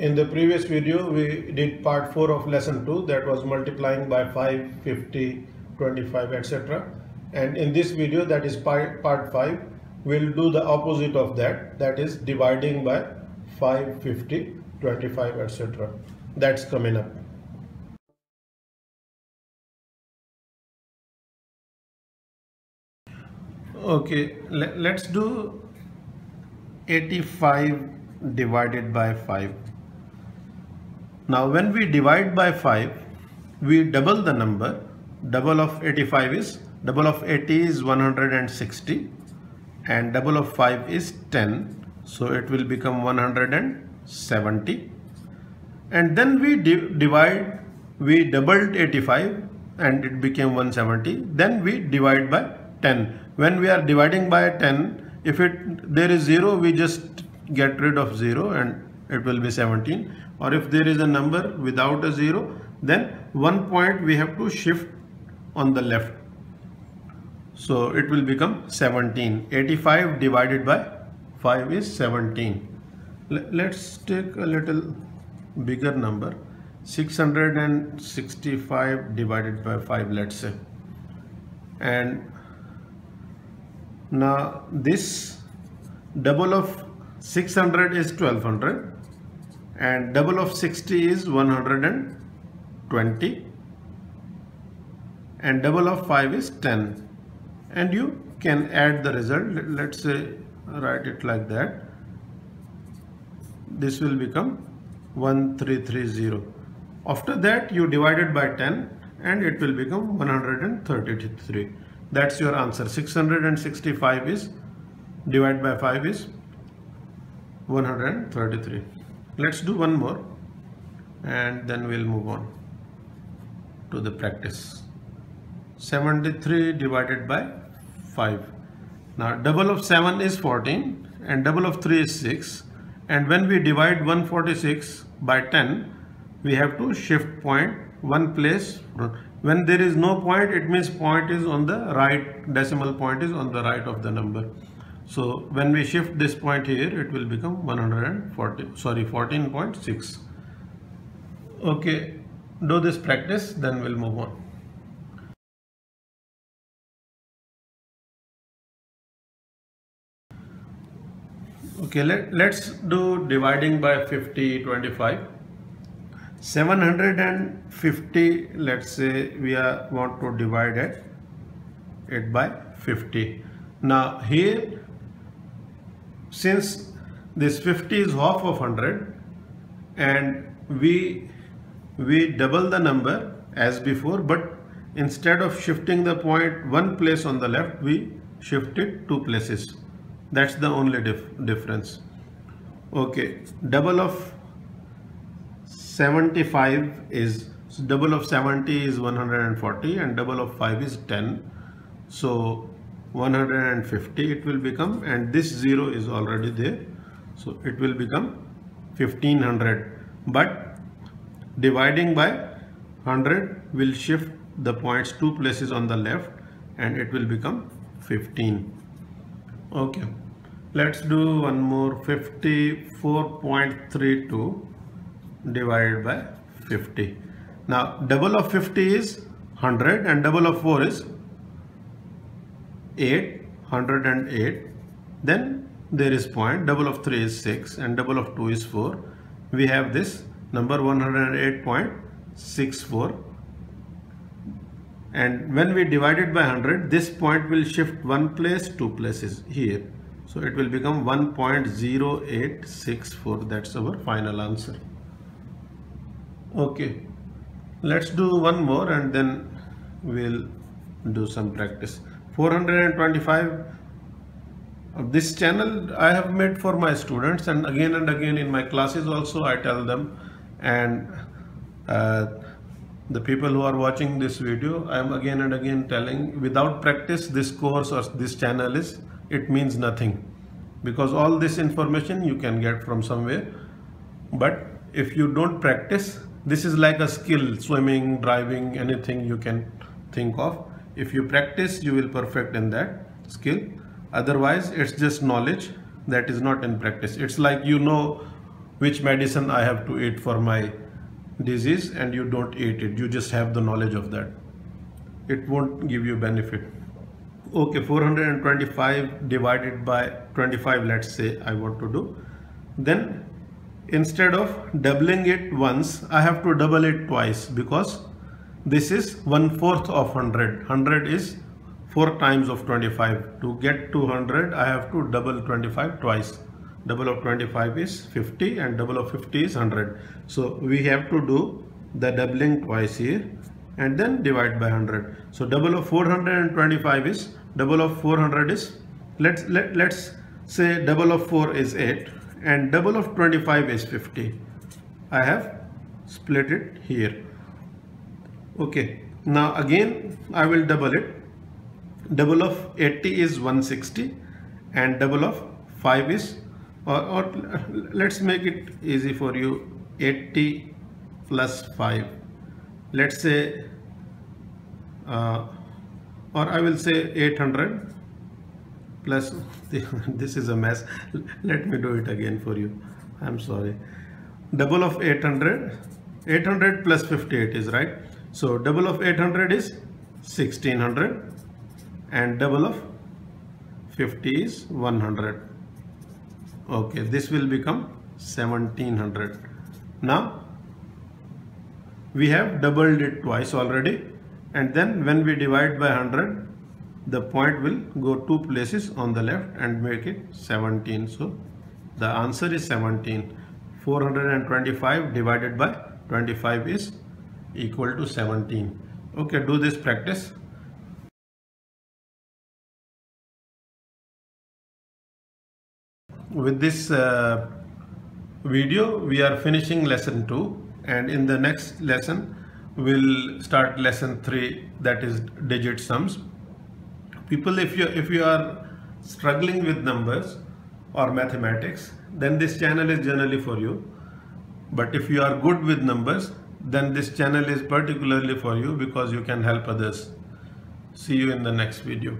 In the previous video we did part 4 of lesson 2, that was multiplying by 5, 50, 25, etc. And in this video, that is part 5, we'll do the opposite of that, that is dividing by 5, 50, 25, etc. That's coming up. Okay, let's do 85 divided by 5. Now when we divide by 5, we double the number. Double of 85 is, double of 80 is 160 and double of 5 is 10. So it will become 170. And then we divide, we doubled 85 and it became 170. Then we divide by 10. When we are dividing by 10, if there is 0, we just get rid of 0 and it will be 17. Or if there is a number without a 0, then 1 point we have to shift on the left. So it will become 17. 85 divided by 5 is 17. Let's take a little bigger number. 665 divided by 5, let's say. And now this double of 600 is 1200 and double of 60 is 120 and double of 5 is 10, and you can add the result. Let's say write it like that. This will become 1330. After that you divide it by 10 and it will become 133. That's your answer. 665 is divided by 5 is 133. Let's do one more and then we'll move on to the practice. 73 divided by 5. Now double of 7 is 14 and double of 3 is 6, and when we divide 146 by 10, we have to shift point one place. When there is no point, it means point is on the right, decimal point is on the right of the number. So when we shift this point here, it will become 14.6. Okay, do this practice, then we'll move on. Okay, let's do dividing by 50, 25. 750, let's say we want to divide it by 50. Now here, since this 50 is half of 100 and we double the number as before, but instead of shifting the point one place on the left, we shift it 2 places. That's the only difference. Okay, double of 75 is, so double of 70 is 140 and double of 5 is 10. So 150 it will become, and this 0 is already there, so it will become 1500. But dividing by 100 will shift the points 2 places on the left and it will become 15. Okay, let's do one more. 54.32 divided by 50. Now double of 50 is 100 and double of 4 is 108. Then there is point, double of 3 is 6 and double of 2 is 4. We have this number 108.64, and when we divide it by 100, this point will shift one place, 2 places here, so it will become 1.0864. That's our final answer. Okay, let's do one more and then we'll do some practice. 425. This channel I have made for my students, and again in my classes also I tell them, and the people who are watching this video, I am again and again telling, without practice this course or this channel it means nothing, because all this information you can get from somewhere, but if you don't practice, this is like a skill, swimming, driving, anything you can think of. If you practice, you will perfect in that skill. Otherwise, it's just knowledge that is not in practice. It's like you know which medicine I have to eat for my disease, and you don't eat it. You just have the knowledge of that. It won't give you benefit. Okay, 425 divided by 25, let's say I want to do. Then instead of doubling it once, I have to double it twice, because this is 1/4 of 100. 100 is 4 times of 25. To get to 100, I have to double 25 twice. Double of 25 is 50 and double of 50 is 100. So we have to do the doubling twice here and then divide by 100. So double of 425 is, double of 400 is, let's say double of 4 is 8 and double of 25 is 50. I have split it here. Okay, now again I will double it. Double of 80 is 160 and double of 5 is, or let's make it easy for you, 80 plus 5. Let's say or I will say 800 plus this is a mess. Let me do it again for you. I'm sorry. Double of 800, 800 plus 58 is right. So double of 800 is 1600 and double of 50 is 100. Okay, this will become 1700. Now we have doubled it twice already, and then when we divide by 100, the point will go 2 places on the left and make it 17. So the answer is 17. 425 divided by 25 is equal to 17. Okay, do this practice. With this video, we are finishing lesson 2, and in the next lesson we'll start lesson 3, that is digit sums. People, if you are struggling with numbers or mathematics, then this channel is generally for you. But if you are good with numbers, then this channel is particularly for you, because you can help others. See you in the next video.